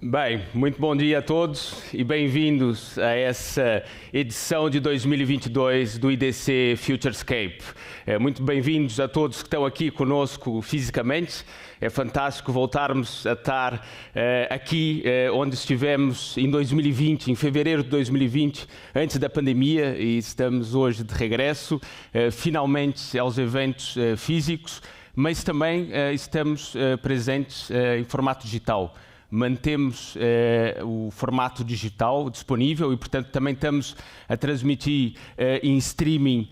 Bem, muito bom dia a todos e bem-vindos a essa edição de 2022 do IDC Futurescape. Muito bem-vindos a todos que estão aqui conosco fisicamente. É fantástico voltarmos a estar aqui onde estivemos em 2020, em fevereiro de 2020, antes da pandemia, e estamos hoje de regresso, finalmente aos eventos físicos, mas também estamos presentes em formato digital. Mantemos o formato digital disponível e, portanto, também estamos a transmitir em streaming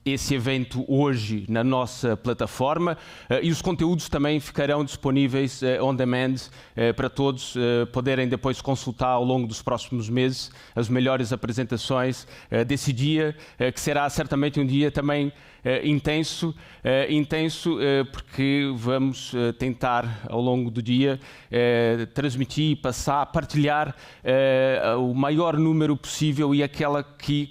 esse evento hoje na nossa plataforma e os conteúdos também ficarão disponíveis on demand para todos poderem depois consultar ao longo dos próximos meses as melhores apresentações desse dia, que será certamente um dia também intenso porque vamos tentar ao longo do dia transmitir, passar, partilhar o maior número possível e aquelas que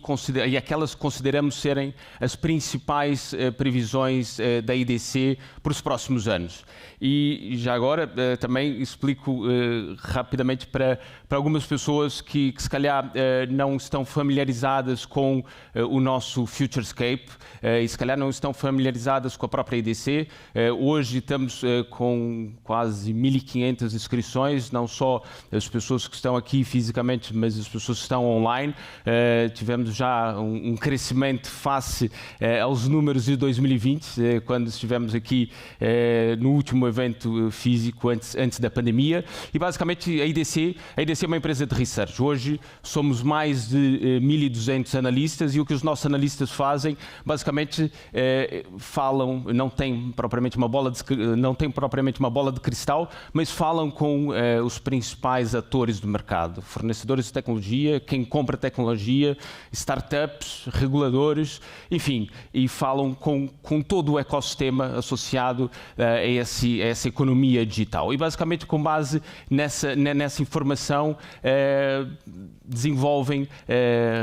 consideramos serem as principais previsões da IDC para os próximos anos. E já agora também explico rapidamente para algumas pessoas que se calhar não estão familiarizadas com o nosso Futurescape e se calhar não estão familiarizadas com a própria IDC. Hoje estamos com quase 1.500 inscrições, não só as pessoas que estão aqui fisicamente, mas as pessoas que estão online. Tivemos já um crescimento face aos números de 2020, quando estivemos aqui no último evento físico antes da pandemia. E basicamente a IDC é uma empresa de research. Hoje somos mais de 1.200 analistas e o que os nossos analistas fazem, basicamente falam, não tem propriamente uma bola de cristal, mas falam com os principais atores do mercado, fornecedores de tecnologia, quem compra tecnologia, startups, reguladores, enfim, e falam com todo o ecossistema associado a essa economia digital. E basicamente com base nessa informação desenvolvem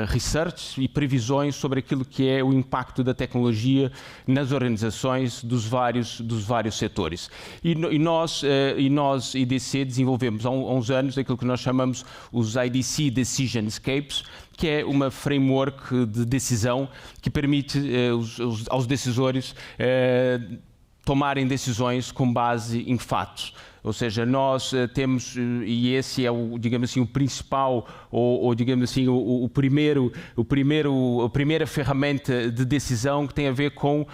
research e previsões sobre aquilo que é o impacto da tecnologia nas organizações dos vários setores. E nós, IDC, desenvolvemos há uns anos aquilo que nós chamamos os IDC Decisionscapes, que é uma framework de decisão que permite aos decisores tomarem decisões com base em fatos. Ou seja, nós temos, e esse é digamos assim, o principal, ou digamos assim, a primeira ferramenta de decisão que tem a ver com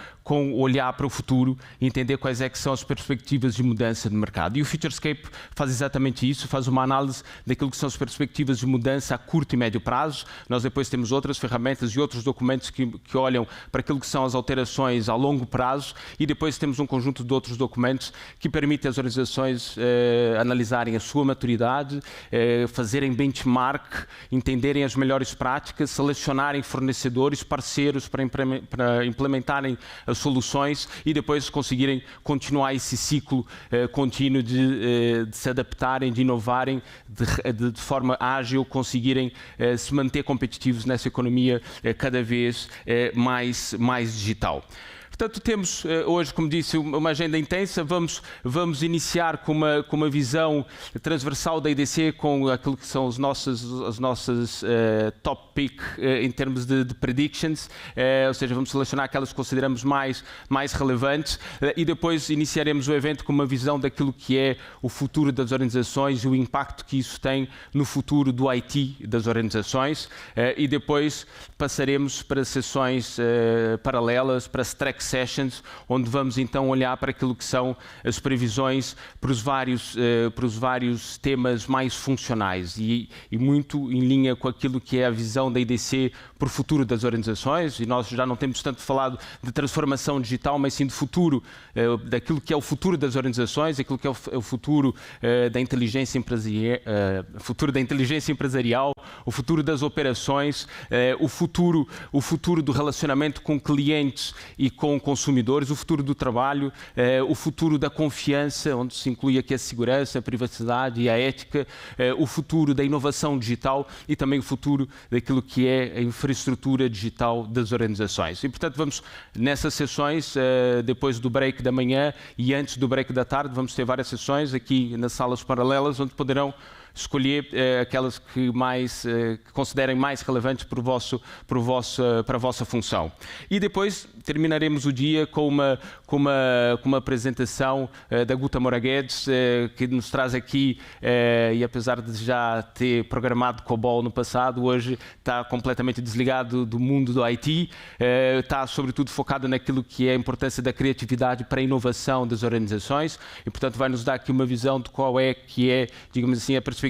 olhar para o futuro e entender quais é que são as perspectivas de mudança de mercado. E o Futurescape faz exatamente isso, faz uma análise daquilo que são as perspectivas de mudança a curto e médio prazo. Nós depois temos outras ferramentas e outros documentos que olham para aquilo que são as alterações a longo prazo e depois temos um conjunto de outros documentos que permitem às organizações analisarem a sua maturidade, fazerem benchmark, entenderem as melhores práticas, selecionarem fornecedores, parceiros para implementarem as soluções e depois conseguirem continuar esse ciclo contínuo de se adaptarem, de inovarem, de forma ágil, conseguirem se manter competitivos nessa economia cada vez mais digital. Portanto, temos hoje, como disse, uma agenda intensa. Vamos iniciar com uma visão transversal da IDC, com aquilo que são as nossas top pick em termos de predictions, ou seja, vamos selecionar aquelas que consideramos mais relevantes e depois iniciaremos o evento com uma visão daquilo que é o futuro das organizações e o impacto que isso tem no futuro do IT das organizações e depois passaremos para sessões paralelas, para track sessions, onde vamos então olhar para aquilo que são as previsões para os vários temas mais funcionais e muito em linha com aquilo que é a visão da IDC para o futuro das organizações. E nós já não temos tanto falado de transformação digital, mas sim de futuro, daquilo que é o futuro das organizações, aquilo que é o futuro da inteligência empresarial, o futuro das operações, o futuro do relacionamento com clientes e com com consumidores, o futuro do trabalho, o futuro da confiança, onde se inclui aqui a segurança, a privacidade e a ética, o futuro da inovação digital e também o futuro daquilo que é a infraestrutura digital das organizações. E, portanto, vamos nessas sessões, depois do break da manhã e antes do break da tarde, vamos ter várias sessões aqui nas salas paralelas, onde poderão escolher aquelas que que considerem mais relevantes para a vossa função. E depois terminaremos o dia com uma apresentação da Guta Moraguedes, que nos traz aqui, e apesar de já ter programado COBOL no passado, hoje está completamente desligado do mundo do IT, está sobretudo focado naquilo que é a importância da criatividade para a inovação das organizações e, portanto, vai nos dar aqui uma visão de qual é, digamos assim, a perspectiva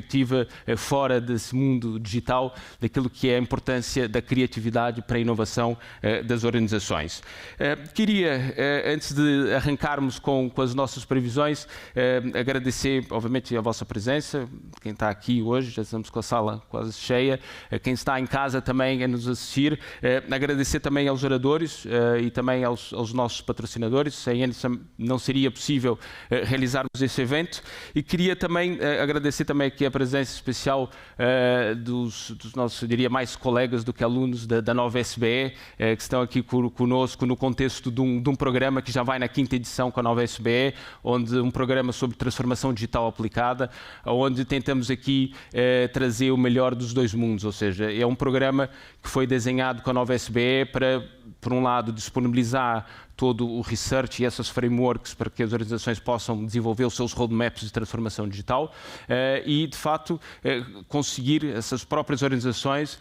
fora desse mundo digital, daquilo que é a importância da criatividade para a inovação das organizações. Queria, antes de arrancarmos com as nossas previsões, agradecer, obviamente, a vossa presença, quem está aqui hoje, já estamos com a sala quase cheia, quem está em casa também a nos assistir, agradecer também aos oradores e também aos nossos patrocinadores, sem eles não seria possível realizarmos esse evento, e queria também agradecer também aqui a presença especial dos nossos, eu diria, mais colegas do que alunos da nova SBE, que estão aqui conosco no contexto de um programa que já vai na 5ª edição com a nova SBE, onde um programa sobre transformação digital aplicada, onde tentamos aqui trazer o melhor dos dois mundos, ou seja, é um programa que foi desenhado com a nova SBE para, por um lado, disponibilizar todo o research e essas frameworks para que as organizações possam desenvolver os seus roadmaps de transformação digital e, de facto, conseguir essas próprias organizações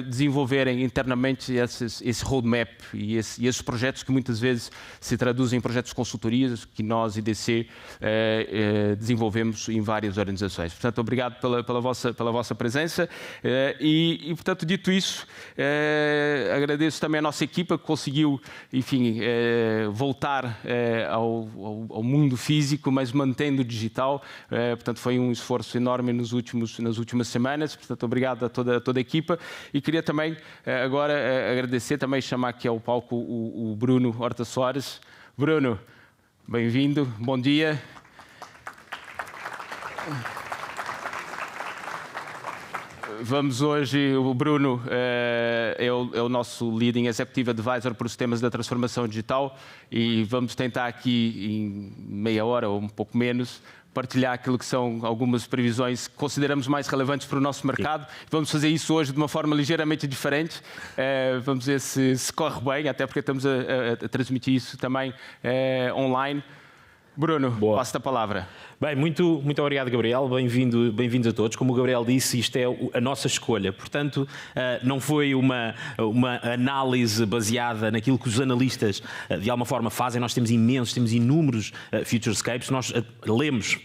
desenvolverem internamente esse roadmap e esses projetos que muitas vezes se traduzem em projetos de consultorias que nós, IDC, desenvolvemos em várias organizações. Portanto, obrigado pela vossa presença e, portanto, dito isso, agradeço também a nossa equipa que conseguiu, enfim, voltar ao mundo físico, mas mantendo o digital. Portanto, foi um esforço enorme nas últimas semanas. Portanto, obrigado a toda a equipa. E queria também agora agradecer, também chamar aqui ao palco o Bruno Horta Soares. Bruno, bem-vindo, bom dia. Vamos hoje, o Bruno é o nosso Leading Executive Advisor para os temas da transformação digital e vamos tentar aqui em meia hora ou um pouco menos partilhar aquilo que são algumas previsões que consideramos mais relevantes para o nosso mercado. Sim. Vamos fazer isso hoje de uma forma ligeiramente diferente. Vamos ver se corre bem, até porque estamos a transmitir isso também online. Bruno, passo-te a palavra. Bem, muito obrigado, Gabriel. Bem-vindos a todos. Como o Gabriel disse, isto é a nossa escolha. Portanto, não foi uma análise baseada naquilo que os analistas, de alguma forma, fazem. Nós temos inúmeros Futurescapes. Nós lemos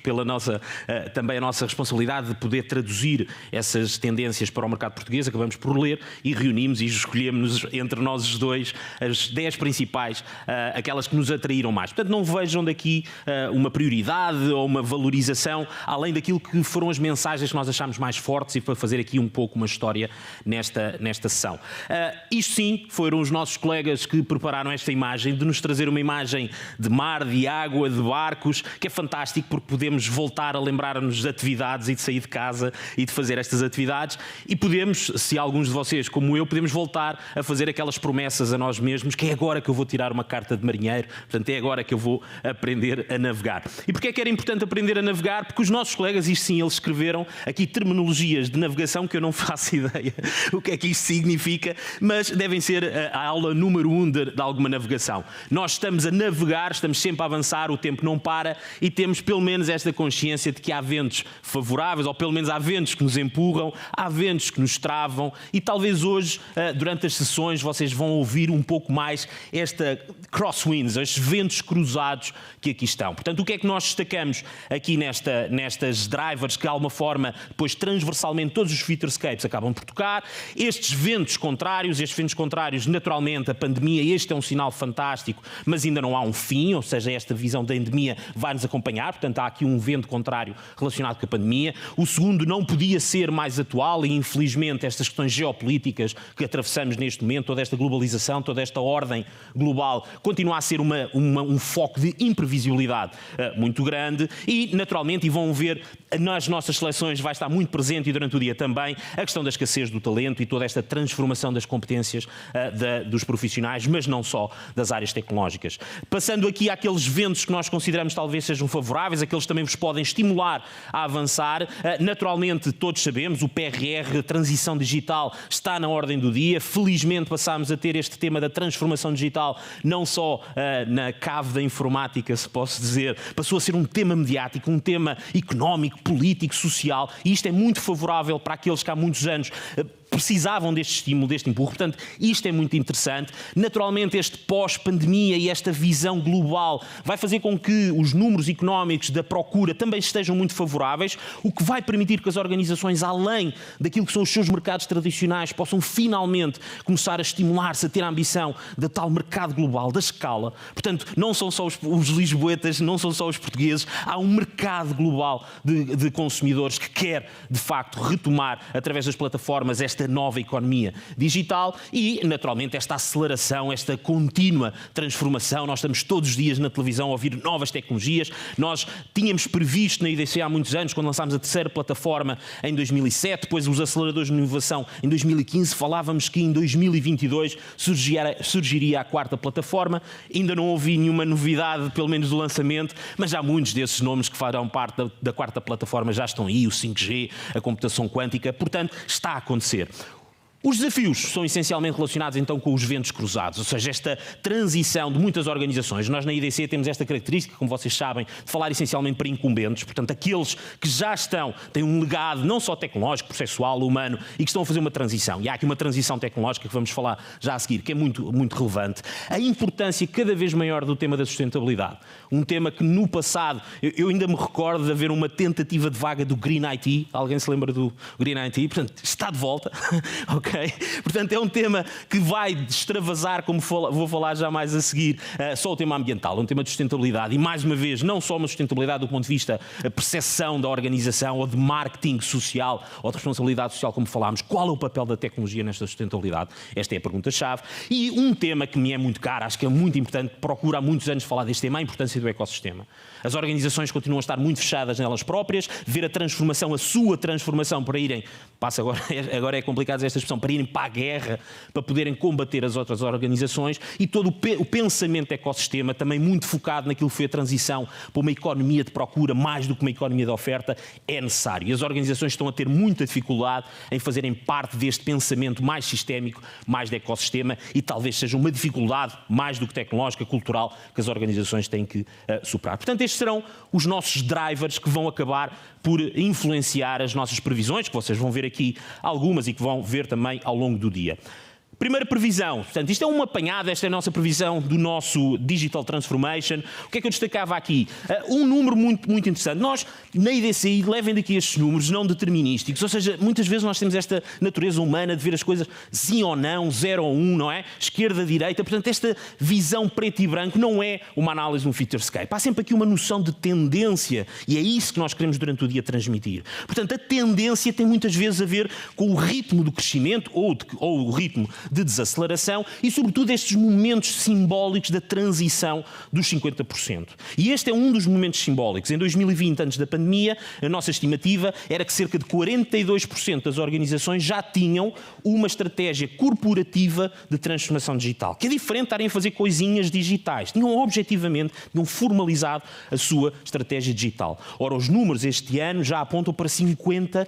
também a nossa responsabilidade de poder traduzir essas tendências para o mercado português. Acabamos por ler e reunimos e escolhemos entre nós os dois as 10 principais, aquelas que nos atraíram mais. Portanto, não vejam daqui uma prioridade ou uma valorização, além daquilo que foram as mensagens que nós achámos mais fortes e para fazer aqui um pouco uma história nesta sessão. Isto sim, foram os nossos colegas que prepararam esta imagem, de nos trazer uma imagem de mar, de água, de barcos, que é fantástico porque podemos voltar a lembrar-nos de atividades e de sair de casa e de fazer estas atividades e podemos, se alguns de vocês, como eu, podemos voltar a fazer aquelas promessas a nós mesmos, que é agora que eu vou tirar uma carta de marinheiro, portanto é agora que eu vou aprender a navegar. E porquê é que era importante aprender a navegar? Porque os nossos colegas, isto sim, eles escreveram aqui terminologias de navegação que eu não faço ideia o que é que isto significa, mas devem ser a aula número 1 de alguma navegação. Nós estamos a navegar, estamos sempre a avançar, o tempo não para e temos pelo menos esta consciência de que há ventos favoráveis, ou pelo menos há ventos que nos empurram, há ventos que nos travam e talvez hoje, durante as sessões, vocês vão ouvir um pouco mais esta crosswinds, estes ventos cruzados que aqui estão. gestão. Portanto, o que é que nós destacamos aqui nestas drivers que, de alguma forma, depois transversalmente todos os Futurescapes acabam por tocar? Estes ventos contrários, naturalmente, a pandemia, este é um sinal fantástico, mas ainda não há um fim, ou seja, esta visão da endemia vai nos acompanhar, portanto há aqui um vento contrário relacionado com a pandemia. O segundo não podia ser mais atual e, infelizmente, estas questões geopolíticas que atravessamos neste momento, toda esta globalização, toda esta ordem global, continua a ser um foco de imprevisibilidade muito grande e, naturalmente, e vão ver nas nossas seleções, vai estar muito presente e durante o dia também, a questão da escassez do talento e toda esta transformação das competências dos profissionais, mas não só das áreas tecnológicas. Passando aqui àqueles ventos que nós consideramos talvez sejam favoráveis, aqueles que também vos podem estimular a avançar. Naturalmente, todos sabemos, o PRR, a transição digital, está na ordem do dia. Felizmente passámos a ter este tema da transformação digital, não só na cave da informática, se posso dizer, passou a ser um tema mediático, um tema económico, político, social, e isto é muito favorável para aqueles que há muitos anos precisavam deste estímulo, deste empurro. Portanto, isto é muito interessante. Naturalmente, este pós-pandemia e esta visão global vai fazer com que os números económicos da procura também estejam muito favoráveis, o que vai permitir que as organizações, além daquilo que são os seus mercados tradicionais, possam finalmente começar a estimular-se, a ter a ambição da tal mercado global, da escala. Portanto, não são só os lisboetas, não são só os portugueses, há um mercado global de consumidores que quer, de facto, retomar, através das plataformas, esta nova economia digital e, naturalmente, esta aceleração, esta contínua transformação. Nós estamos todos os dias na televisão a ouvir novas tecnologias. Nós tínhamos previsto na IDC há muitos anos, quando lançámos a terceira plataforma em 2007, depois os aceleradores de inovação em 2015, falávamos que em 2022 surgiria a quarta plataforma. Ainda não ouvi nenhuma novidade, pelo menos do lançamento, mas já muitos desses nomes que farão parte da quarta plataforma já estão aí, o 5G, a computação quântica, portanto, está a acontecer. Os desafios são essencialmente relacionados então com os ventos cruzados, ou seja, esta transição de muitas organizações. Nós na IDC temos esta característica, como vocês sabem, de falar essencialmente para incumbentes, portanto aqueles que já têm um legado não só tecnológico, processual, humano e que estão a fazer uma transição. E há aqui uma transição tecnológica que vamos falar já a seguir, que é muito, muito relevante. A importância cada vez maior do tema da sustentabilidade. Um tema que no passado, eu ainda me recordo de haver uma tentativa de vaga do Green IT. Alguém se lembra do Green IT? Portanto, está de volta. Ok? Portanto, é um tema que vai extravasar, como vou falar já mais a seguir, só o tema ambiental, um tema de sustentabilidade. E, mais uma vez, não só uma sustentabilidade do ponto de vista da percepção da organização ou de marketing social ou de responsabilidade social, como falámos. Qual é o papel da tecnologia nesta sustentabilidade? Esta é a pergunta-chave. E um tema que me é muito caro, acho que é muito importante, procuro há muitos anos falar deste tema, a importância do ecossistema. As organizações continuam a estar muito fechadas nelas próprias, ver a transformação, a sua transformação para irem, agora é complicado esta expressão, para irem para a guerra, para poderem combater as outras organizações e todo o pensamento de ecossistema também muito focado naquilo que foi a transição para uma economia de procura mais do que uma economia de oferta é necessário. E as organizações estão a ter muita dificuldade em fazerem parte deste pensamento mais sistémico, mais de ecossistema e talvez seja uma dificuldade mais do que tecnológica, cultural, que as organizações têm que superar. Portanto, estes serão os nossos drivers que vão acabar por influenciar as nossas previsões, que vocês vão ver aqui algumas e que vão ver também ao longo do dia. Primeira previsão, portanto, isto é uma apanhada, esta é a nossa previsão do nosso Digital Transformation. O que é que eu destacava aqui? Um número muito, muito interessante. Nós, na IDCI, levem daqui estes números não determinísticos, ou seja, muitas vezes nós temos esta natureza humana de ver as coisas sim ou não, 0 ou 1, não é? Esquerda, direita, portanto, esta visão preto e branco não é uma análise de um Futurescape. Há sempre aqui uma noção de tendência e é isso que nós queremos durante o dia transmitir. Portanto, a tendência tem muitas vezes a ver com o ritmo do crescimento ou o ritmo de desaceleração e, sobretudo, estes momentos simbólicos da transição dos 50%. E este é um dos momentos simbólicos. Em 2020, antes da pandemia, a nossa estimativa era que cerca de 42% das organizações já tinham uma estratégia corporativa de transformação digital, que é diferente de estarem a fazer coisinhas digitais. Tinham formalizado a sua estratégia digital. Ora, os números este ano já apontam para 53%.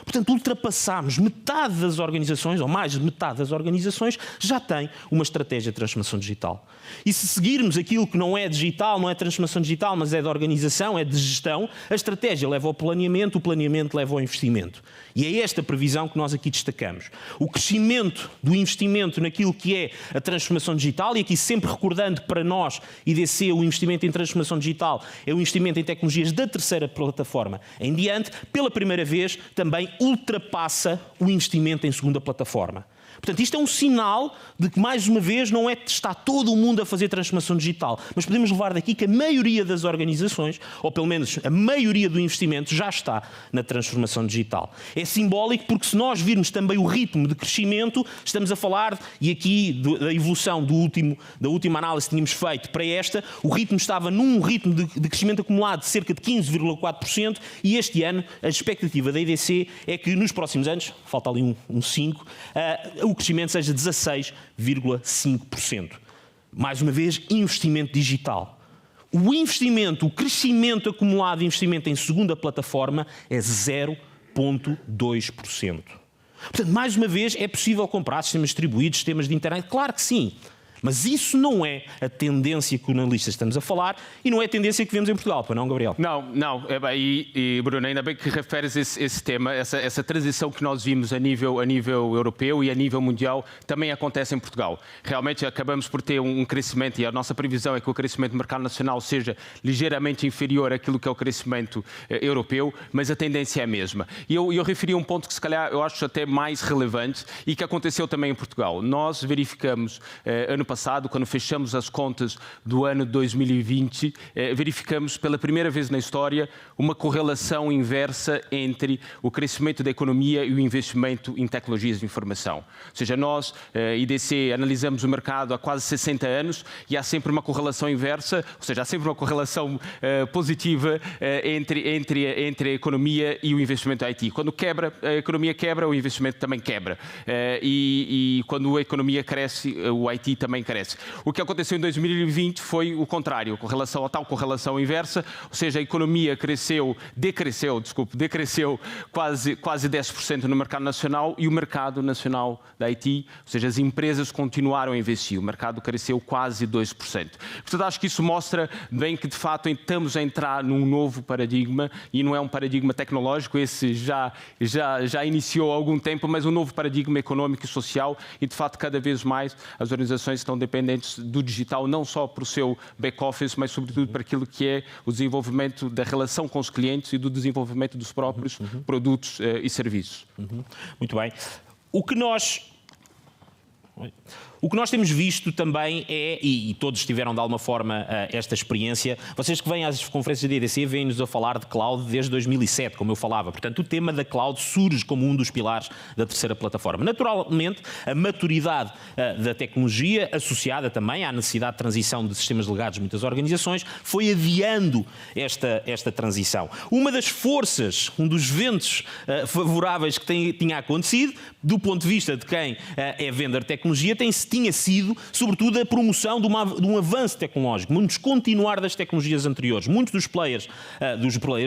Portanto, ultrapassámos metade das organizações, organizações, ou mais de metade das organizações, já tem uma estratégia de transformação digital. E se seguirmos aquilo que não é digital, não é transformação digital, mas é de organização, é de gestão, a estratégia leva ao planeamento, o planeamento leva ao investimento. E é esta previsão que nós aqui destacamos. O crescimento do investimento naquilo que é a transformação digital, e aqui sempre recordando que para nós, IDC, o investimento em transformação digital é o investimento em tecnologias da terceira plataforma em diante, pela primeira vez também ultrapassa o investimento em segunda plataforma. Portanto, isto é um sinal de que, mais uma vez, não é que está todo o mundo a fazer transformação digital, mas podemos levar daqui que a maioria das organizações, ou pelo menos a maioria do investimento, já está na transformação digital. É simbólico porque, se nós virmos também o ritmo de crescimento, estamos a falar, e aqui da evolução da última análise que tínhamos feito para esta, o ritmo estava num ritmo de crescimento acumulado de cerca de 15,4%, e este ano a expectativa da IDC é que nos próximos anos, falta ali um 5%, o crescimento seja 16,5%. Mais uma vez, investimento digital. O crescimento acumulado de investimento em segunda plataforma é 0,2%. Portanto, mais uma vez, é possível comprar sistemas distribuídos, sistemas de internet? Claro que sim. Mas isso não é a tendência que os analistas estamos a falar e não é a tendência que vemos em Portugal, para não, Gabriel? Não. E Bruno, ainda bem que referes esse tema, essa transição que nós vimos a nível europeu e a nível mundial também acontece em Portugal. Realmente acabamos por ter um crescimento, e a nossa previsão é que o crescimento do mercado nacional seja ligeiramente inferior àquilo que é o crescimento europeu, mas a tendência é a mesma. E eu referi um ponto que se calhar eu acho até mais relevante e que aconteceu também em Portugal. Nós verificamos ano passado, quando fechamos as contas do ano 2020, verificamos pela primeira vez na história uma correlação inversa entre o crescimento da economia e o investimento em tecnologias de informação. Ou seja, nós, IDC, analisamos o mercado há quase 60 anos e há sempre uma correlação inversa, ou seja, há sempre uma correlação positiva entre a economia e o investimento IT. Quando a economia quebra, o investimento também quebra. E quando a economia cresce, o IT também cresce. O que aconteceu em 2020 foi o contrário, a tal correlação inversa, ou seja, a economia decresceu quase 10% no mercado nacional e o mercado nacional da IT, ou seja, as empresas continuaram a investir, o mercado cresceu quase 2%. Portanto, acho que isso mostra bem que, de fato, estamos a entrar num novo paradigma e não é um paradigma tecnológico, esse já iniciou há algum tempo, mas um novo paradigma econômico e social e, de fato, cada vez mais as organizações estão dependentes do digital, não só para o seu back-office, mas sobretudo para aquilo que é o desenvolvimento da relação com os clientes e do desenvolvimento dos próprios produtos e serviços. Muito bem. O que nós temos visto também é, e todos tiveram de alguma forma esta experiência, vocês que vêm às conferências da IDC vêm-nos a falar de cloud desde 2007, como eu falava. Portanto, o tema da cloud surge como um dos pilares da terceira plataforma. Naturalmente, a maturidade da tecnologia, associada também à necessidade de transição de sistemas legados de muitas organizações, foi adiando esta transição. Uma das forças, um dos ventos favoráveis que tinha acontecido, do ponto de vista de quem é vendedor de tecnologia, tinha sido, sobretudo, a promoção de um avanço tecnológico, um descontinuar das tecnologias anteriores. Muitos dos players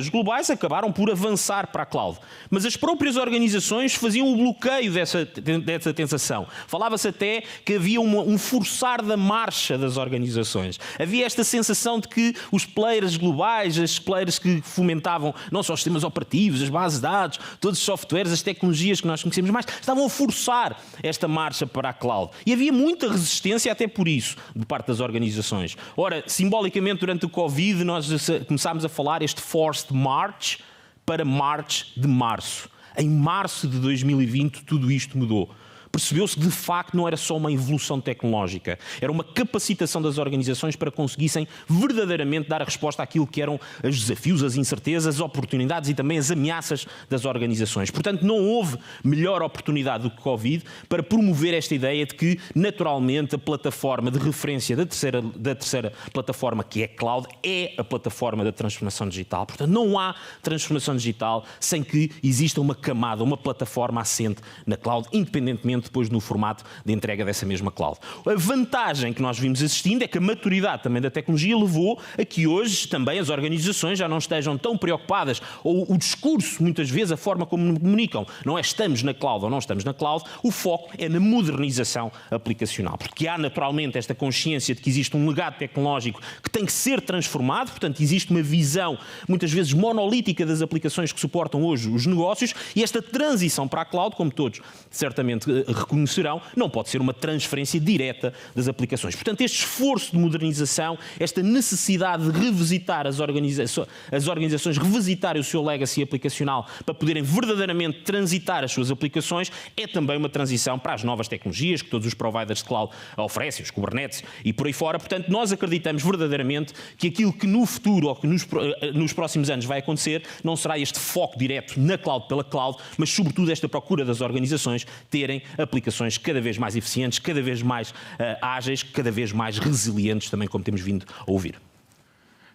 globais acabaram por avançar para a cloud. Mas as próprias organizações faziam o bloqueio dessa tentação. Falava-se até que havia um forçar da marcha das organizações. Havia esta sensação de que os players globais, os players que fomentavam não só os sistemas operativos, as bases de dados, todos os softwares, as tecnologias que nós conhecemos mais, estavam a forçar esta marcha para a cloud. E havia muita resistência até por isso, de parte das organizações. Ora, simbolicamente, durante o Covid, nós começámos a falar este forced march para march de março. Em março de 2020, tudo isto mudou. Percebeu-se que, de facto, não era só uma evolução tecnológica, era uma capacitação das organizações para conseguissem verdadeiramente dar a resposta àquilo que eram os desafios, as incertezas, as oportunidades e também as ameaças das organizações. Portanto, não houve melhor oportunidade do que o Covid para promover esta ideia de que, naturalmente, a plataforma de referência da terceira plataforma, que é cloud, é a plataforma da transformação digital. Portanto, não há transformação digital sem que exista uma camada, uma plataforma assente na cloud, independentemente diretamente depois no formato de entrega dessa mesma cloud. A vantagem que nós vimos assistindo é que a maturidade também da tecnologia levou a que hoje também as organizações já não estejam tão preocupadas, ou o discurso, muitas vezes, a forma como comunicam, não é estamos na cloud ou não estamos na cloud, o foco é na modernização aplicacional, porque há naturalmente esta consciência de que existe um legado tecnológico que tem que ser transformado, portanto existe uma visão muitas vezes monolítica das aplicações que suportam hoje os negócios, e esta transição para a cloud, como todos certamente reconhecerão, não pode ser uma transferência direta das aplicações. Portanto, este esforço de modernização, esta necessidade de revisitar as organizações revisitarem o seu legacy aplicacional para poderem verdadeiramente transitar as suas aplicações, é também uma transição para as novas tecnologias que todos os providers de cloud oferecem, os Kubernetes e por aí fora. Portanto, nós acreditamos verdadeiramente que aquilo que no futuro ou que nos próximos anos vai acontecer não será este foco direto na cloud pela cloud, mas sobretudo esta procura das organizações terem aplicações cada vez mais eficientes, cada vez mais ágeis, cada vez mais resilientes, também como temos vindo a ouvir.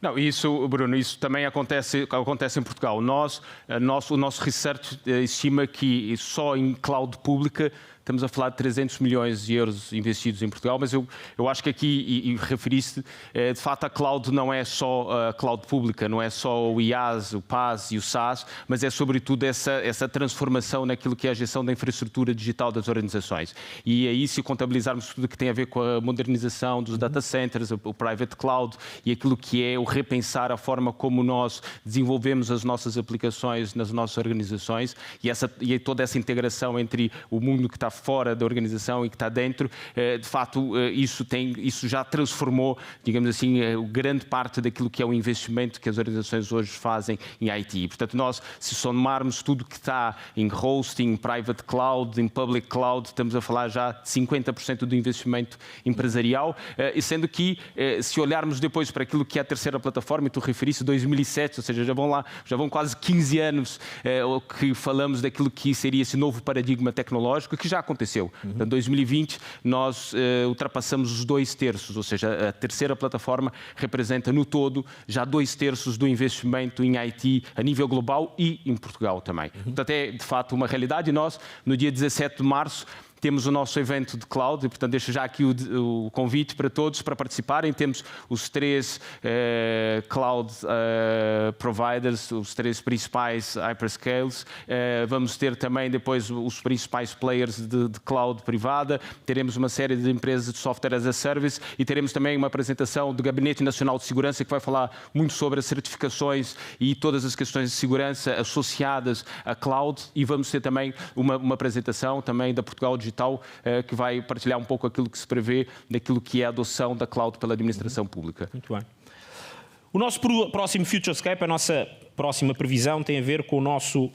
Não, isso, Bruno, isso também acontece em Portugal. O nosso research estima que só em cloud pública estamos a falar de 300 milhões de euros investidos em Portugal, mas eu acho que aqui, e referiste, de facto a cloud não é só a cloud pública, não é só o IaaS, o PaaS e o SaaS, mas é sobretudo essa transformação naquilo que é a gestão da infraestrutura digital das organizações. E aí, se contabilizarmos tudo o que tem a ver com a modernização dos data centers, o private cloud e aquilo que é o repensar a forma como nós desenvolvemos as nossas aplicações nas nossas organizações e toda essa integração entre o mundo que está fora da organização e que está dentro, de facto, isso já transformou, digamos assim, grande parte daquilo que é o investimento que as organizações hoje fazem em IT. Portanto, nós, se somarmos tudo que está em hosting, private cloud, em public cloud, estamos a falar já de 50% do investimento empresarial, e sendo que, se olharmos depois para aquilo que é a terceira plataforma, e tu referiste 2007, ou seja, já vão quase 15 anos que falamos daquilo que seria esse novo paradigma tecnológico, que já aconteceu. Em 2020, nós ultrapassamos os 2/3, ou seja, a terceira plataforma representa no todo já 2/3 do investimento em IT a nível global e em Portugal também. Portanto, é de facto uma realidade. E nós, no dia 17 de março, temos o nosso evento de cloud e, portanto, deixo já aqui o convite para todos para participarem. Temos os 3 cloud providers, os 3 principais hyperscales. Vamos ter também depois os principais players de cloud privada. Teremos uma série de empresas de software as a service e teremos também uma apresentação do Gabinete Nacional de Segurança que vai falar muito sobre as certificações e todas as questões de segurança associadas à cloud. E vamos ter também uma apresentação também da Portugal Digital, que vai partilhar um pouco aquilo que se prevê daquilo que é a adoção da cloud pela administração pública. Muito bem. O nosso próximo Futurescape, a nossa próxima previsão tem a ver com o nosso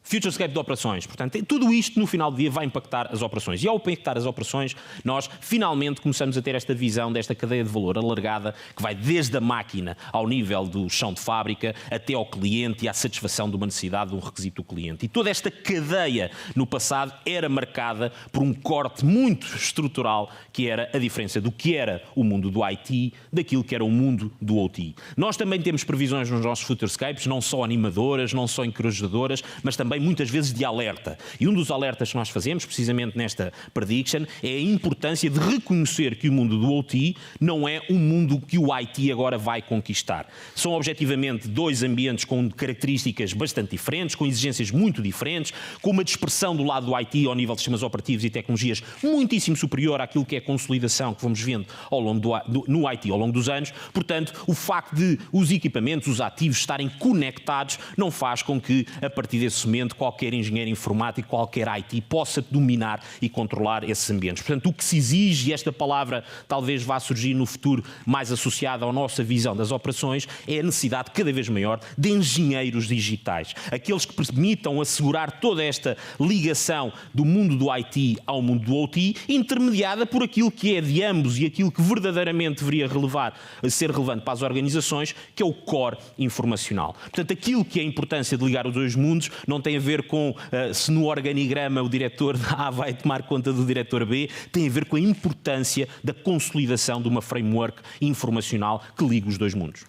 Futurescape de operações. Portanto, tudo isto no final do dia vai impactar as operações. E ao impactar as operações, nós finalmente começamos a ter esta visão desta cadeia de valor alargada que vai desde a máquina ao nível do chão de fábrica até ao cliente e à satisfação de uma necessidade de um requisito do cliente. E toda esta cadeia no passado era marcada por um corte muito estrutural que era a diferença do que era o mundo do IT daquilo que era o mundo do OT. Nós também temos previsões nos nossos Futurescapes, não só animadoras, não só encorajadoras, mas também muitas vezes de alerta. E um dos alertas que nós fazemos, precisamente nesta prediction, é a importância de reconhecer que o mundo do OT não é um mundo que o IT agora vai conquistar. São objetivamente 2 ambientes com características bastante diferentes, com exigências muito diferentes, com uma dispersão do lado do IT ao nível de sistemas operativos e tecnologias muitíssimo superior àquilo que é a consolidação que vamos vendo ao longo no IT ao longo dos anos. Portanto, o facto de os equipamentos, os ativos estarem conectados não faz com que, a partir desse momento, qualquer engenheiro informático, qualquer IT possa dominar e controlar esses ambientes. Portanto, o que se exige, e esta palavra talvez vá surgir no futuro mais associada à nossa visão das operações, é a necessidade cada vez maior de engenheiros digitais. Aqueles que permitam assegurar toda esta ligação do mundo do IT ao mundo do OT, intermediada por aquilo que é de ambos e aquilo que verdadeiramente deveria ser relevante para as organizações, que é o core informacional. Portanto, aquilo que é a importância de ligar os dois mundos não tem a ver com se no organigrama o diretor A vai tomar conta do diretor B, tem a ver com a importância da consolidação de uma framework informacional que liga os dois mundos.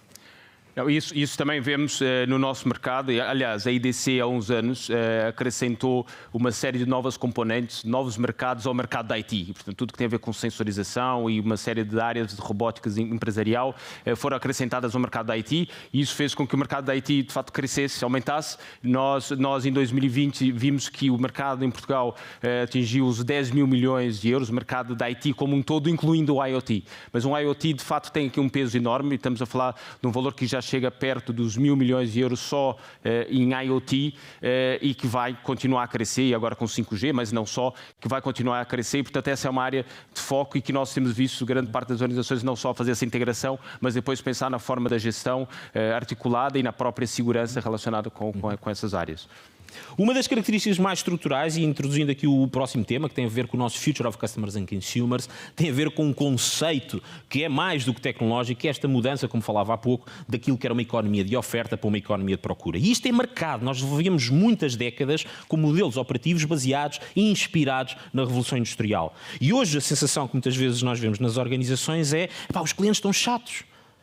Isso também vemos no nosso mercado. Aliás, a IDC há uns anos acrescentou uma série de novas componentes, novos mercados ao mercado da IT. E, portanto, tudo que tem a ver com sensorização e uma série de áreas de robótica empresarial foram acrescentadas ao mercado da IT, e isso fez com que o mercado da IT, de facto, crescesse, aumentasse. Nós em 2020, vimos que o mercado em Portugal atingiu os 10 mil milhões de euros, o mercado da IT como um todo, incluindo o IoT. Mas um IoT, de facto, tem aqui um peso enorme, e estamos a falar de um valor que já chega perto dos 1.000 milhões de euros só em IoT, e que vai continuar a crescer, e agora com 5G, mas não só, que vai continuar a crescer, e portanto essa é uma área de foco e que nós temos visto grande parte das organizações não só fazer essa integração, mas depois pensar na forma da gestão articulada e na própria segurança relacionada com essas áreas. Uma das características mais estruturais, e introduzindo aqui o próximo tema, que tem a ver com o nosso Future of Customers and Consumers, tem a ver com um conceito que é mais do que tecnológico, que é esta mudança, como falava há pouco, daquilo que era uma economia de oferta para uma economia de procura. E isto é marcado. Nós vivemos muitas décadas com modelos operativos baseados e inspirados na Revolução Industrial. E hoje a sensação que muitas vezes nós vemos nas organizações é: os clientes estão chatos.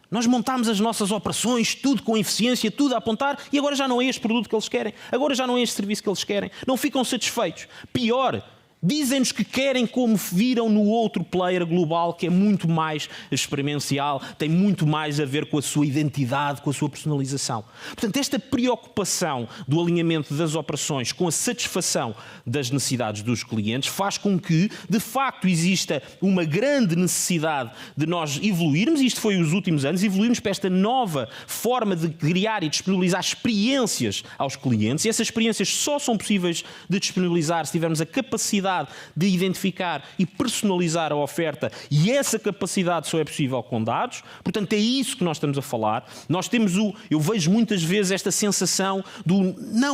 Nós montámos as nossas operações, tudo com eficiência, tudo a apontar, e agora já não é este produto que eles querem, agora já não é este serviço que eles querem, não ficam satisfeitos. Pior, dizem-nos que querem como viram no outro player global, que é muito mais experiencial, tem muito mais a ver com a sua identidade, com a sua personalização. Portanto, esta preocupação do alinhamento das operações com a satisfação das necessidades dos clientes faz com que, de facto, exista uma grande necessidade de nós evoluirmos, e isto foi os últimos anos, evoluirmos para esta nova forma de criar e disponibilizar experiências aos clientes, e essas experiências só são possíveis de disponibilizar se tivermos a capacidade de identificar e personalizar a oferta, e essa capacidade só é possível com dados. Portanto, é isso que nós estamos a falar. Nós temos eu vejo muitas vezes esta sensação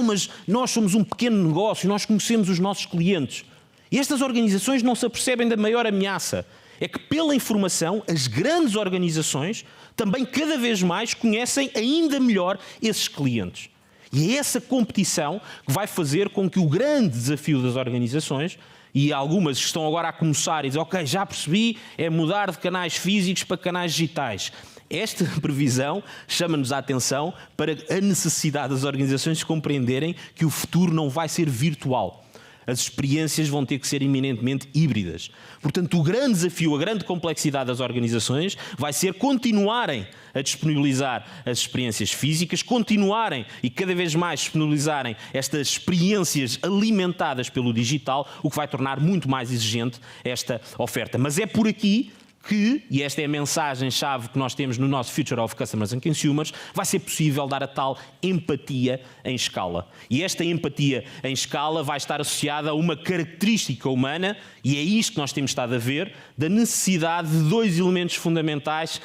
mas nós somos um pequeno negócio, nós conhecemos os nossos clientes. E estas organizações não se apercebem da maior ameaça. É que, pela informação, as grandes organizações também cada vez mais conhecem ainda melhor esses clientes. E é essa competição que vai fazer com que o grande desafio das organizações, e algumas que estão agora a começar e dizem: ok, já percebi, é mudar de canais físicos para canais digitais. Esta previsão chama-nos a atenção para a necessidade das organizações compreenderem que o futuro não vai ser virtual. As experiências vão ter que ser eminentemente híbridas. Portanto, o grande desafio, a grande complexidade das organizações vai ser continuarem a disponibilizar as experiências físicas, continuarem e cada vez mais disponibilizarem estas experiências alimentadas pelo digital, o que vai tornar muito mais exigente esta oferta. Mas é por aqui que, e esta é a mensagem-chave que nós temos no nosso Future of Customers and Consumers, vai ser possível dar a tal empatia em escala. E esta empatia em escala vai estar associada a uma característica humana, e é isto que nós temos estado a ver, da necessidade de dois elementos fundamentais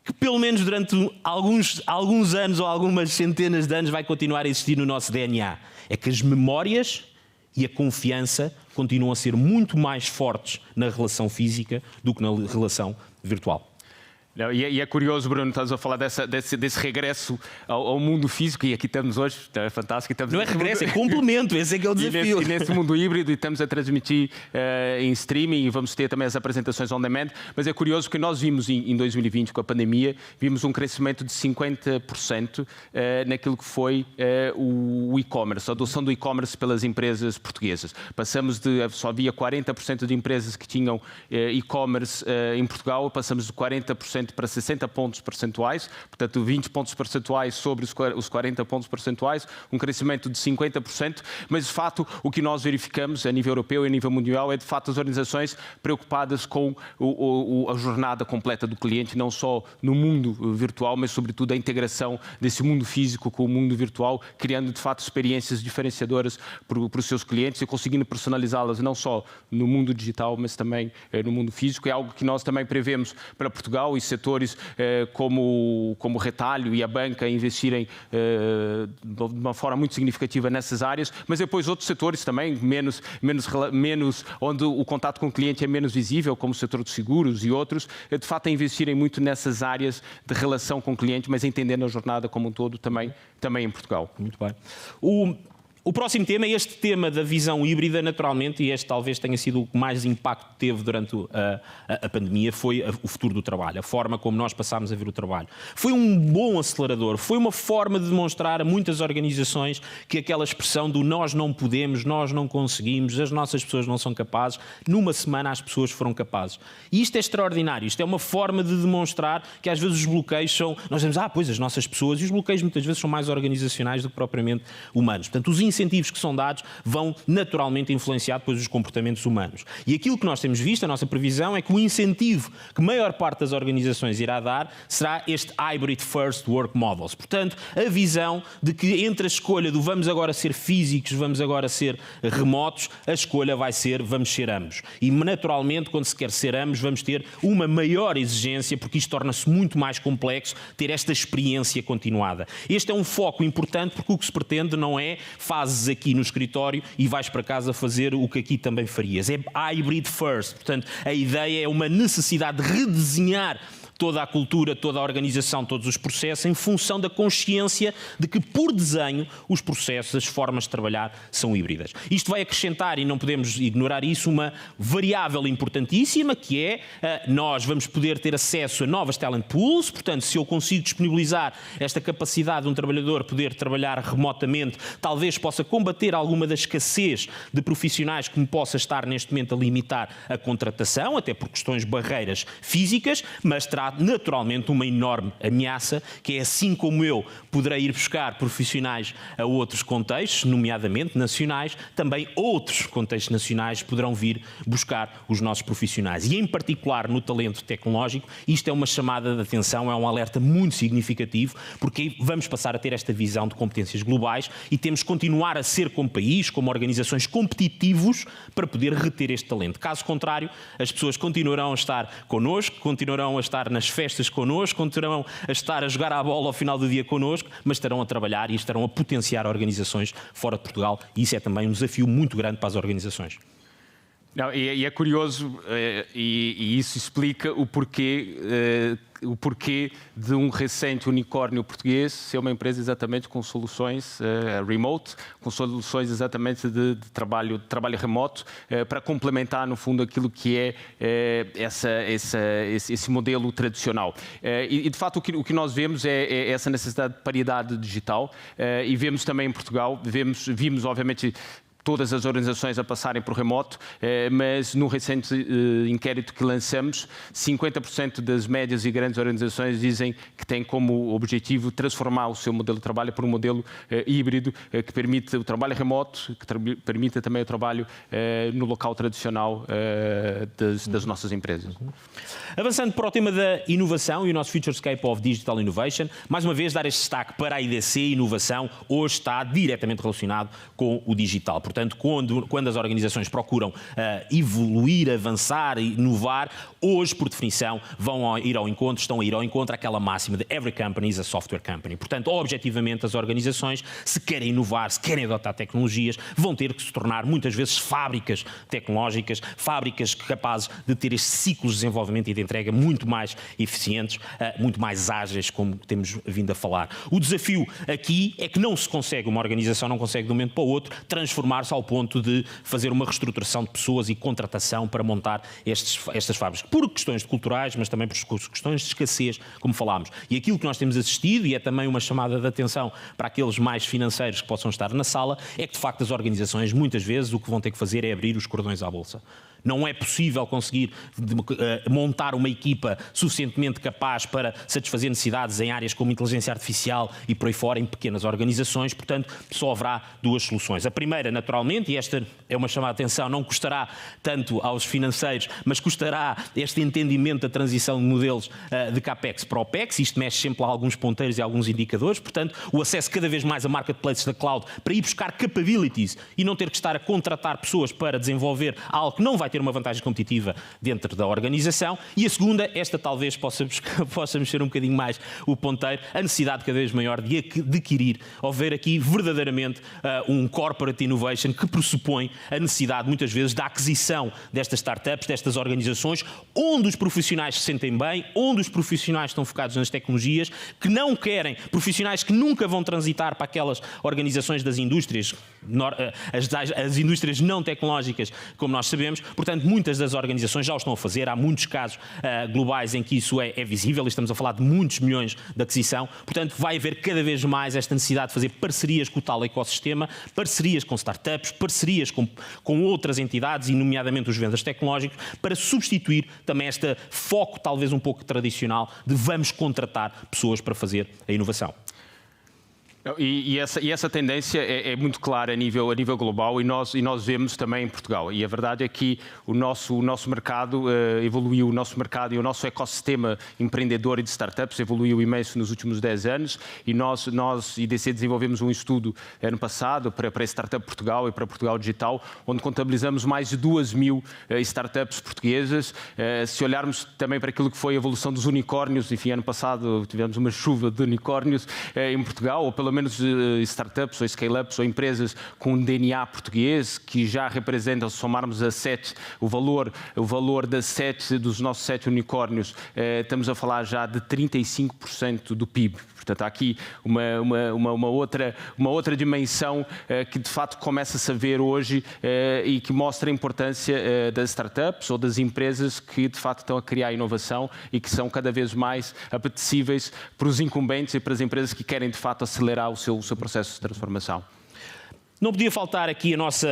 que, pelo menos durante alguns anos ou algumas centenas de anos, vai continuar a existir no nosso DNA. É que as memórias e a confiança continuam a ser muito mais fortes na relação física do que na relação virtual. E é curioso, Bruno, estás a falar desse regresso ao mundo físico, e aqui estamos hoje, é fantástico. Estamos não é regresso, é complemento, esse é que é o desafio. E nesse mundo híbrido, e estamos a transmitir em streaming, e vamos ter também as apresentações on demand, mas é curioso porque nós vimos em 2020, com a pandemia, vimos um crescimento de 50% naquilo que foi o e-commerce, a adoção do e-commerce pelas empresas portuguesas. Passamos só havia 40% de empresas que tinham e-commerce em Portugal, passamos de 40% para 60 pontos percentuais, portanto 20 pontos percentuais sobre os 40 pontos percentuais, um crescimento de 50%, mas de facto o que nós verificamos a nível europeu e a nível mundial é de facto as organizações preocupadas com a jornada completa do cliente, não só no mundo virtual, mas sobretudo a integração desse mundo físico com o mundo virtual, criando de facto experiências diferenciadoras para os seus clientes e conseguindo personalizá-las não só no mundo digital, mas também no mundo físico. É algo que nós também prevemos para Portugal, e setores como o retalho e a banca investirem de uma forma muito significativa nessas áreas, mas depois outros setores também, menos onde o contato com o cliente é menos visível, como o setor dos seguros e outros, de fato a investirem muito nessas áreas de relação com o cliente, mas entendendo a jornada como um todo também em Portugal. Muito bem. O próximo tema é este tema da visão híbrida, naturalmente, e este talvez tenha sido o que mais impacto teve durante a pandemia, foi o futuro do trabalho, a forma como nós passámos a ver o trabalho. Foi um bom acelerador, foi uma forma de demonstrar a muitas organizações que aquela expressão do nós não podemos, nós não conseguimos, as nossas pessoas não são capazes, numa semana as pessoas foram capazes. E isto é extraordinário, isto é uma forma de demonstrar que às vezes os bloqueios são, nós dizemos, pois as nossas pessoas, e os bloqueios muitas vezes são mais organizacionais do que propriamente humanos. Portanto, os incentivos que são dados vão naturalmente influenciar depois os comportamentos humanos. E aquilo que nós temos visto, a nossa previsão, é que o incentivo que a maior parte das organizações irá dar será este Hybrid First Work Models. Portanto, a visão de que entre a escolha do vamos agora ser físicos, vamos agora ser remotos, a escolha vai ser vamos ser ambos. E naturalmente, quando se quer ser ambos, vamos ter uma maior exigência, porque isto torna-se muito mais complexo, ter esta experiência continuada. Este é um foco importante, porque o que se pretende não é fazes aqui no escritório e vais para casa fazer o que aqui também farias. É hybrid first. Portanto, a ideia é uma necessidade de redesenhar toda a cultura, toda a organização, todos os processos, em função da consciência de que, por desenho, os processos, as formas de trabalhar são híbridas. Isto vai acrescentar, e não podemos ignorar isso, uma variável importantíssima, que é, nós vamos poder ter acesso a novas talent pools. Portanto, se eu consigo disponibilizar esta capacidade de um trabalhador poder trabalhar remotamente, talvez possa combater alguma da escassez de profissionais que me possa estar neste momento a limitar a contratação, até por questões de barreiras físicas, mas terá naturalmente uma enorme ameaça, que é assim como eu poderei ir buscar profissionais a outros contextos, nomeadamente nacionais, também outros contextos nacionais poderão vir buscar os nossos profissionais. E em particular no talento tecnológico, isto é uma chamada de atenção, é um alerta muito significativo, porque vamos passar a ter esta visão de competências globais e temos que continuar a ser como país, como organizações competitivos para poder reter este talento. Caso contrário, as pessoas continuarão a estar connosco, continuarão a estar nas festas connosco, continuarão a estar a jogar à bola ao final do dia connosco, mas estarão a trabalhar e estarão a potenciar organizações fora de Portugal, e isso é também um desafio muito grande para as organizações. Não, e é curioso, e isso explica o porquê de um recente unicórnio português ser uma empresa exatamente com soluções remote, com soluções exatamente de trabalho remoto, para complementar, no fundo, aquilo que é esse modelo tradicional. E, de fato, o que nós vemos é essa necessidade de paridade digital, e vemos também em Portugal, vimos obviamente, todas as organizações a passarem por remoto, mas num recente inquérito que lançamos, 50% das médias e grandes organizações dizem que têm como objetivo transformar o seu modelo de trabalho por um modelo híbrido, que permite o trabalho remoto, que permita também o trabalho no local tradicional das nossas empresas. Avançando para o tema da inovação e o nosso Futurescape of Digital Innovation, mais uma vez dar este destaque para a IDC. Inovação hoje está diretamente relacionado com o digital. Portanto, quando as organizações procuram evoluir, avançar, inovar, hoje, por definição, estão a ir ao encontro àquela máxima de every company is a software company. Portanto, objetivamente, as organizações, se querem inovar, se querem adotar tecnologias, vão ter que se tornar, muitas vezes, fábricas tecnológicas, fábricas capazes de ter estes ciclos de desenvolvimento e de entrega muito mais eficientes, muito mais ágeis, como temos vindo a falar. O desafio aqui é que uma organização não consegue de um momento para o outro transformar-se ao ponto de fazer uma reestruturação de pessoas e contratação para montar estas fábricas, por questões culturais, mas também por questões de escassez, como falámos. E aquilo que nós temos assistido, e é também uma chamada de atenção para aqueles mais financeiros que possam estar na sala, é que de facto as organizações muitas vezes o que vão ter que fazer é abrir os cordões à bolsa. Não é possível conseguir montar uma equipa suficientemente capaz para satisfazer necessidades em áreas como inteligência artificial e por aí fora, em pequenas organizações. Portanto, só haverá duas soluções. A primeira, naturalmente, e esta é uma chamada de atenção, não custará tanto aos financeiros, mas custará este entendimento da transição de modelos de CAPEX para OPEX. Isto mexe sempre a alguns ponteiros e alguns indicadores. Portanto, o acesso cada vez mais a marketplaces da cloud para ir buscar capabilities e não ter que estar a contratar pessoas para desenvolver algo que não vai ter uma vantagem competitiva dentro da organização. E a segunda, esta talvez possa mexer um bocadinho mais o ponteiro, a necessidade cada vez maior de adquirir ou ver aqui verdadeiramente um corporate innovation integration que pressupõe a necessidade, muitas vezes, da aquisição destas startups, destas organizações, onde os profissionais se sentem bem, onde os profissionais estão focados nas tecnologias, que não querem, profissionais que nunca vão transitar para aquelas organizações das indústrias, as indústrias não tecnológicas, como nós sabemos. Portanto, muitas das organizações já o estão a fazer. Há muitos casos globais em que isso é visível. Estamos a falar de muitos milhões de aquisição. Portanto, vai haver cada vez mais esta necessidade de fazer parcerias com o tal ecossistema, parcerias com startups, parcerias com outras entidades, e nomeadamente os vendas tecnológicos, para substituir também este foco talvez um pouco tradicional de vamos contratar pessoas para fazer a inovação. E essa tendência é muito clara a nível global, e nós vemos também em Portugal. E a verdade é que o nosso mercado evoluiu, o nosso mercado e o nosso ecossistema empreendedor e de startups evoluiu imenso nos últimos 10 anos, e nós IDC, desenvolvemos um estudo ano passado para a Startup Portugal e para Portugal Digital, onde contabilizamos mais de 2.000 startups portuguesas. Se olharmos também para aquilo que foi a evolução dos unicórnios, enfim, ano passado tivemos uma chuva de unicórnios em Portugal, ou pelo menos startups ou scale-ups ou empresas com um DNA português, que já representam, se somarmos a 7, o valor dos nossos 7 unicórnios, estamos a falar já de 35% do PIB. Portanto, há aqui uma outra dimensão que de facto começa-se a ver hoje e que mostra a importância das startups ou das empresas que de facto estão a criar inovação e que são cada vez mais apetecíveis para os incumbentes e para as empresas que querem de facto acelerar o seu processo de transformação. Não podia faltar aqui o nosso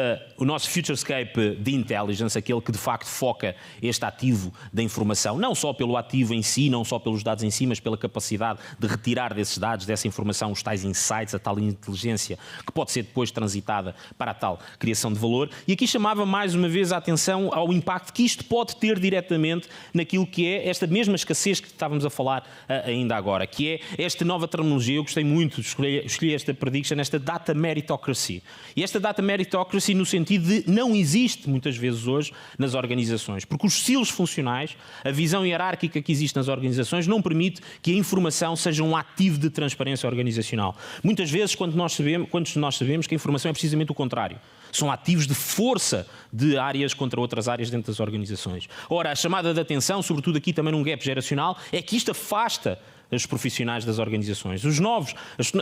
Futurescape de Intelligence, aquele que de facto foca este ativo da informação, não só pelo ativo em si, não só pelos dados em si, mas pela capacidade de retirar desses dados, dessa informação, os tais insights, a tal inteligência que pode ser depois transitada para a tal criação de valor. E aqui chamava mais uma vez a atenção ao impacto que isto pode ter diretamente naquilo que é esta mesma escassez que estávamos a falar ainda agora, que é esta nova terminologia. Eu gostei muito de escolher esta prediction, esta data meritocracy. E esta data meritocracy no sentido de não existe muitas vezes hoje nas organizações, porque os silos funcionais, a visão hierárquica que existe nas organizações não permite que a informação seja um ativo de transparência organizacional. Muitas vezes, quando nós sabemos que a informação é precisamente o contrário. São ativos de força de áreas contra outras áreas dentro das organizações. Ora, a chamada de atenção, sobretudo aqui também num gap geracional, é que isto afasta os profissionais das organizações. Os novos,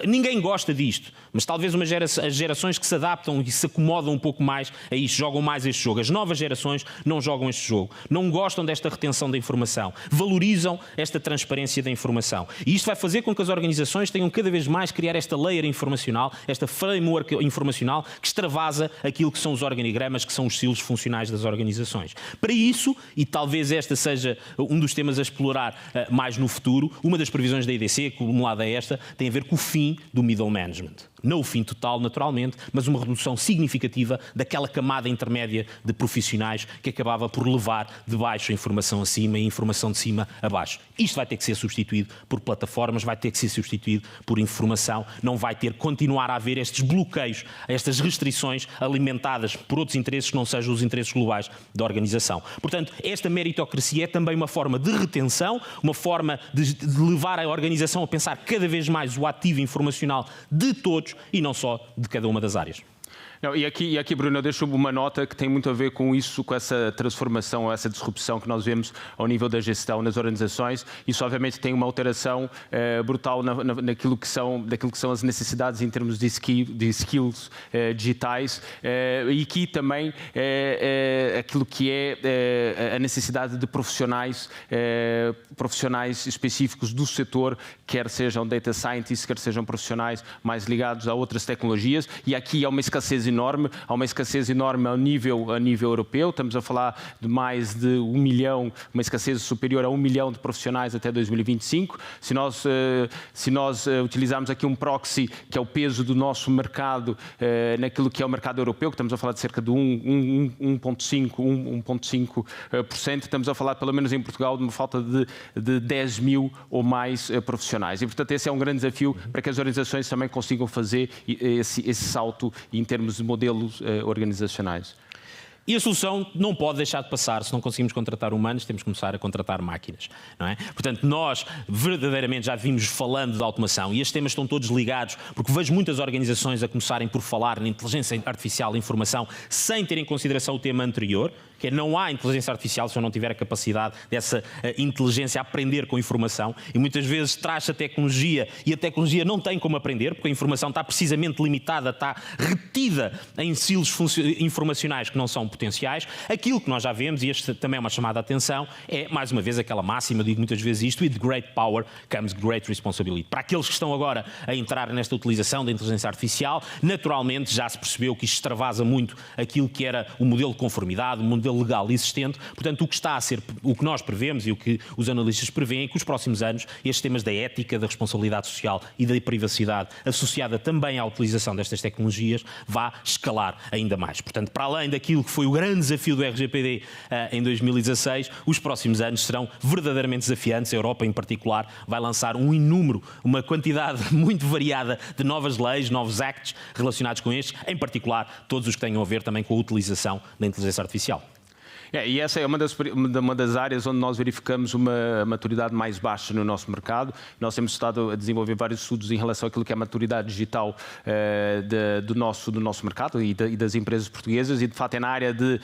ninguém gosta disto, mas talvez as gerações que se adaptam e se acomodam um pouco mais a isto, jogam mais este jogo. As novas gerações não jogam este jogo, não gostam desta retenção da informação, valorizam esta transparência da informação. E isto vai fazer com que as organizações tenham cada vez mais criar esta layer informacional, esta framework informacional que extravasa aquilo que são os organigramas, que são os silos funcionais das organizações. Para isso, e talvez esta seja um dos temas a explorar mais no futuro, uma das previsões da IDC, acumulada a esta, tem a ver com o fim do middle management. Não o fim total, naturalmente, mas uma redução significativa daquela camada intermédia de profissionais que acabava por levar de baixo a informação acima e a informação de cima a baixo. Isto vai ter que ser substituído por plataformas, vai ter que ser substituído por informação, não vai ter que continuar a haver estes bloqueios, estas restrições alimentadas por outros interesses que não sejam os interesses globais da organização. Portanto, esta meritocracia é também uma forma de retenção, uma forma de levar a organização a pensar cada vez mais o ativo informacional de todos e não só de cada uma das áreas. Não, e aqui, Bruno, eu deixo uma nota que tem muito a ver com isso, com essa transformação, essa disrupção que nós vemos ao nível da gestão nas organizações. Isso, obviamente, tem uma alteração brutal naquilo que são as necessidades em termos de skills digitais, e aqui também aquilo que é a necessidade de profissionais específicos do setor, quer sejam data scientists, quer sejam profissionais mais ligados a outras tecnologias, e aqui há uma escassez enorme ao nível europeu. Estamos a falar de mais de 1 milhão, uma escassez superior a 1 milhão de profissionais até 2025. Se nós utilizarmos aqui um proxy, que é o peso do nosso mercado naquilo que é o mercado europeu, que estamos a falar de cerca de 1,5%, estamos a falar, pelo menos em Portugal, de uma falta de 10 mil ou mais profissionais. E, portanto, esse é um grande desafio para que as organizações também consigam fazer esse salto em termos de modelos organizacionais. E a solução não pode deixar de passar. Se não conseguimos contratar humanos, temos que começar a contratar máquinas, não é? Portanto, nós verdadeiramente já vimos falando de automação e estes temas estão todos ligados, porque vejo muitas organizações a começarem por falar na inteligência artificial e informação sem ter em consideração o tema anterior, que é não há inteligência artificial se eu não tiver a capacidade dessa inteligência a aprender com informação, e muitas vezes traz a tecnologia e a tecnologia não tem como aprender, porque a informação está precisamente limitada, está retida em silos informacionais que não são potenciais. Aquilo que nós já vemos, e este também é uma chamada de atenção, é mais uma vez aquela máxima, eu digo muitas vezes isto: with great power comes great responsibility. Para aqueles que estão agora a entrar nesta utilização da inteligência artificial, naturalmente já se percebeu que isto extravasa muito aquilo que era o modelo de conformidade, o modelo legal existente. Portanto, o que está a ser, o que nós prevemos e o que os analistas prevêem é que os próximos anos estes temas da ética, da responsabilidade social e da privacidade associada também à utilização destas tecnologias vá escalar ainda mais. Portanto, para além daquilo que foi o grande desafio do RGPD em 2016, os próximos anos serão verdadeiramente desafiantes. A Europa, em particular, vai lançar uma quantidade muito variada de novas leis, novos acts relacionados com estes, em particular todos os que tenham a ver também com a utilização da inteligência artificial. E essa é uma das áreas onde nós verificamos uma maturidade mais baixa no nosso mercado. Nós temos estado a desenvolver vários estudos em relação àquilo que é a maturidade digital do nosso mercado e das empresas portuguesas, e de facto é na área de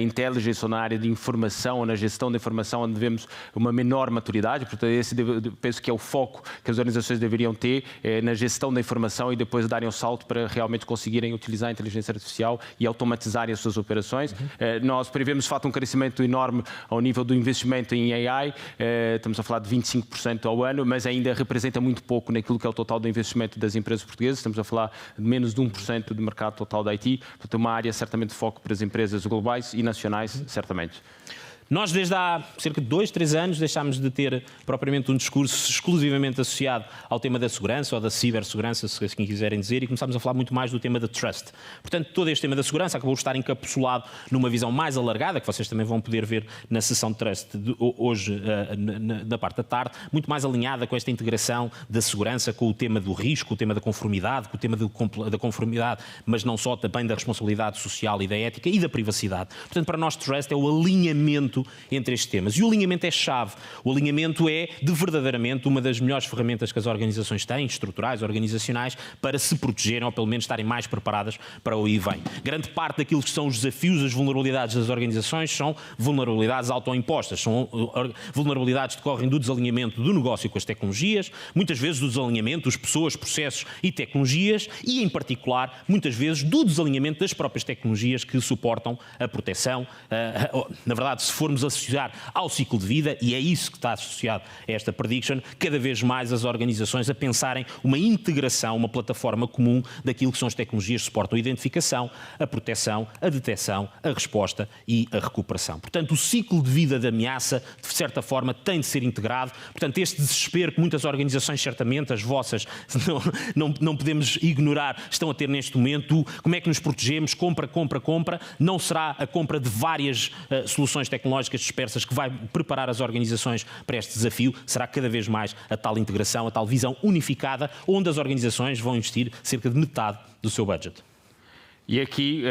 intelligence ou na área de informação ou na gestão da informação onde vemos uma menor maturidade. Portanto, esse penso que é o foco que as organizações deveriam ter na gestão da informação e depois darem o salto para realmente conseguirem utilizar a inteligência artificial e automatizarem as suas operações. Nós prevemos um crescimento enorme ao nível do investimento em AI, estamos a falar de 25% ao ano, mas ainda representa muito pouco naquilo que é o total do investimento das empresas portuguesas. Estamos a falar de menos de 1% do mercado total da IT, portanto uma área certamente de foco para as empresas globais e nacionais, certamente. Nós, desde há cerca de 2, 3 anos, deixámos de ter propriamente um discurso exclusivamente associado ao tema da segurança ou da cibersegurança, se assim quiserem dizer, e começámos a falar muito mais do tema da trust. Portanto, todo este tema da segurança acabou de estar encapsulado numa visão mais alargada, que vocês também vão poder ver na sessão de trust de hoje, na parte da tarde, muito mais alinhada com esta integração da segurança com o tema do risco, o tema da conformidade, com o tema da conformidade, mas não só, também da responsabilidade social e da ética e da privacidade. Portanto, para nós, trust é o alinhamento entre estes temas. E o alinhamento é chave. O alinhamento é, verdadeiramente, uma das melhores ferramentas que as organizações têm, estruturais, organizacionais, para se protegerem ou, pelo menos, estarem mais preparadas para o ir e vem. Grande parte daquilo que são os desafios, as vulnerabilidades das organizações, são vulnerabilidades autoimpostas. São vulnerabilidades que decorrem do desalinhamento do negócio com as tecnologias, muitas vezes do desalinhamento dos pessoas, processos e tecnologias e, em particular, muitas vezes do desalinhamento das próprias tecnologias que suportam a proteção. Na verdade, se formos associar ao ciclo de vida, e é isso que está associado a esta prediction, cada vez mais as organizações a pensarem uma integração, uma plataforma comum daquilo que são as tecnologias que suportam a identificação, a proteção, a detecção, a resposta e a recuperação. Portanto, o ciclo de vida da ameaça, de certa forma, tem de ser integrado. Portanto, este desespero que muitas organizações, certamente, as vossas, não podemos ignorar, estão a ter neste momento, como é que nos protegemos, compra, não será a compra de várias soluções tecnológicas dispersas que vai preparar as organizações para este desafio, será cada vez mais a tal integração, a tal visão unificada, onde as organizações vão investir cerca de metade do seu budget. E aqui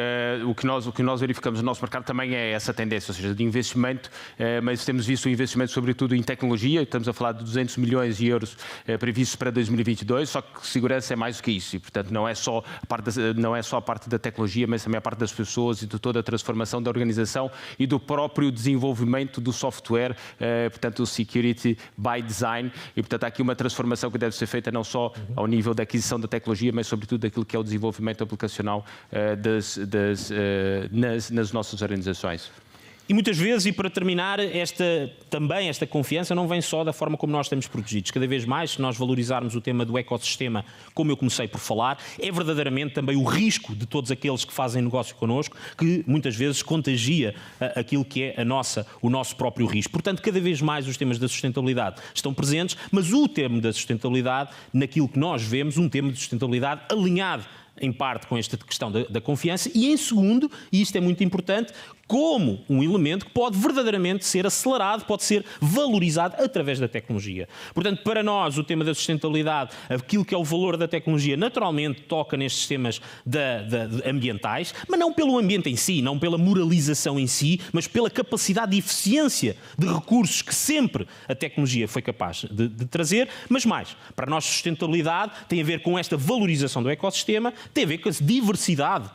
o que nós verificamos no nosso mercado também é essa tendência, ou seja, de investimento, mas temos visto o investimento sobretudo em tecnologia. Estamos a falar de 200 milhões de euros previstos para 2022, só que segurança é mais do que isso e, portanto, não é só a parte da tecnologia, mas também a parte das pessoas e de toda a transformação da organização e do próprio desenvolvimento do software, portanto, o security by design. E, portanto, há aqui uma transformação que deve ser feita não só ao nível da aquisição da tecnologia, mas sobretudo daquilo que é o desenvolvimento aplicacional nas nossas organizações. E muitas vezes, e para terminar, esta confiança não vem só da forma como nós estamos protegidos. Cada vez mais, se nós valorizarmos o tema do ecossistema, como eu comecei por falar, é verdadeiramente também o risco de todos aqueles que fazem negócio connosco, que muitas vezes contagia aquilo que é o nosso próprio risco. Portanto, cada vez mais os temas da sustentabilidade estão presentes, mas o tema da sustentabilidade, naquilo que nós vemos, um tema de sustentabilidade alinhado em parte com esta questão da confiança e, em segundo, e isto é muito importante, como um elemento que pode verdadeiramente ser acelerado, pode ser valorizado através da tecnologia. Portanto, para nós, o tema da sustentabilidade, aquilo que é o valor da tecnologia, naturalmente toca nestes temas ambientais, mas não pelo ambiente em si, não pela moralização em si, mas pela capacidade de eficiência de recursos que sempre a tecnologia foi capaz de trazer. Mas mais, para nós, sustentabilidade tem a ver com esta valorização do ecossistema, tem a ver com a diversidade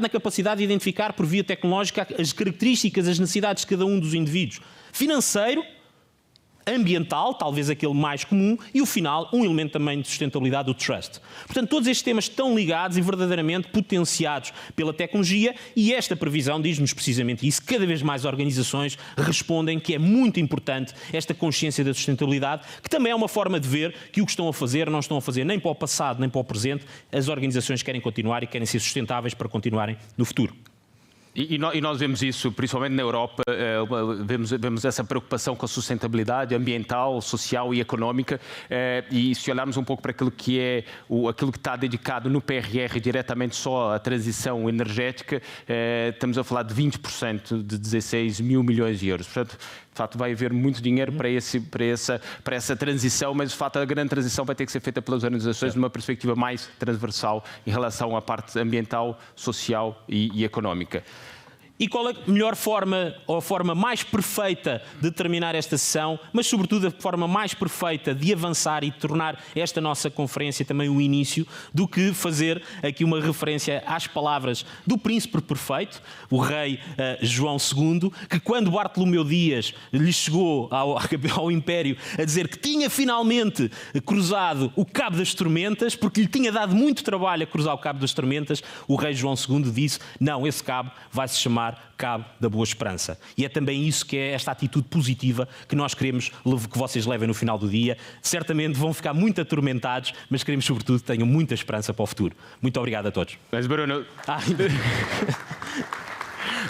na capacidade de identificar por via tecnológica as características, as necessidades de cada um dos indivíduos. Financeiro, ambiental, talvez aquele mais comum, e o final, um elemento também de sustentabilidade, o trust. Portanto, todos estes temas estão ligados e verdadeiramente potenciados pela tecnologia, e esta previsão diz-nos precisamente isso. Cada vez mais organizações respondem que é muito importante esta consciência da sustentabilidade, que também é uma forma de ver que o que estão a fazer não estão a fazer nem para o passado nem para o presente. As organizações querem continuar e querem ser sustentáveis para continuarem no futuro. E nós vemos isso, principalmente na Europa, vemos essa preocupação com a sustentabilidade ambiental, social e económica, e se olharmos um pouco para aquilo que está dedicado no PRR diretamente só à transição energética, estamos a falar de 20% de 16 mil milhões de euros. Portanto, de facto, vai haver muito dinheiro para essa transição, mas de facto a grande transição vai ter que ser feita pelas organizações numa perspectiva mais transversal em relação à parte ambiental, social e económica. E qual é a melhor forma, ou a forma mais perfeita de terminar esta sessão, mas sobretudo a forma mais perfeita de avançar e de tornar esta nossa conferência também o início, do que fazer aqui uma referência às palavras do príncipe perfeito, o rei João II, que quando Bartolomeu Dias lhe chegou ao Império a dizer que tinha finalmente cruzado o Cabo das Tormentas, porque lhe tinha dado muito trabalho a cruzar o Cabo das Tormentas, o rei João II disse: não, esse cabo vai se chamar Cabo da Boa Esperança. E é também isso que é esta atitude positiva que nós queremos que vocês levem no final do dia. Certamente vão ficar muito atormentados, mas queremos sobretudo que tenham muita esperança para o futuro. Muito obrigado a todos. Mas Bruno,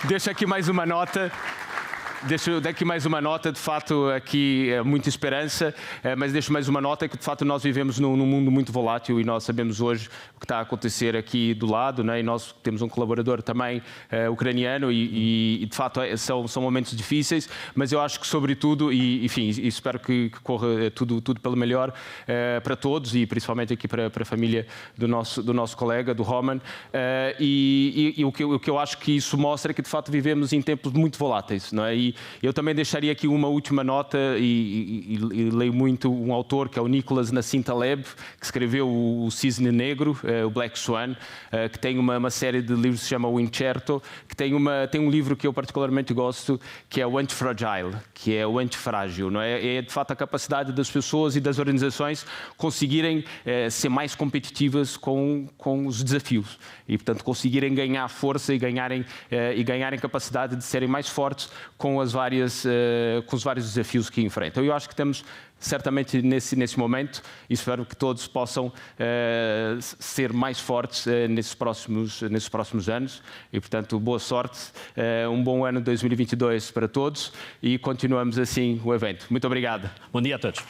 deixa aqui mais uma nota. Deixo daqui mais uma nota, de facto, aqui é muita esperança, mas deixo mais uma nota que, de facto, nós vivemos num mundo muito volátil e nós sabemos hoje o que está a acontecer aqui do lado, né? E nós temos um colaborador também ucraniano e, de facto, são momentos difíceis, mas eu acho que, sobretudo, e enfim, espero que corra tudo pelo melhor para todos e principalmente aqui para a família do nosso colega, do Roman, e o que eu acho que isso mostra é que, de facto, vivemos em tempos muito voláteis, não é? E eu também deixaria aqui uma última nota, e leio muito um autor que é o Nicholas Nassim Taleb, que escreveu o Cisne Negro, o Black Swan, que tem uma série de livros que se chama O Incerto, que tem um livro que eu particularmente gosto, que é o Antifragile, que é o antifrágil, não é? É de facto a capacidade das pessoas e das organizações conseguirem ser mais competitivas com os desafios e, portanto, conseguirem ganhar força e ganharem capacidade de serem mais fortes com os vários desafios que enfrentam. Eu acho que estamos certamente nesse momento e espero que todos possam ser mais fortes nesses próximos anos e, portanto, boa sorte, um bom ano de 2022 para todos e continuamos assim o evento. Muito obrigado. Bom dia a todos.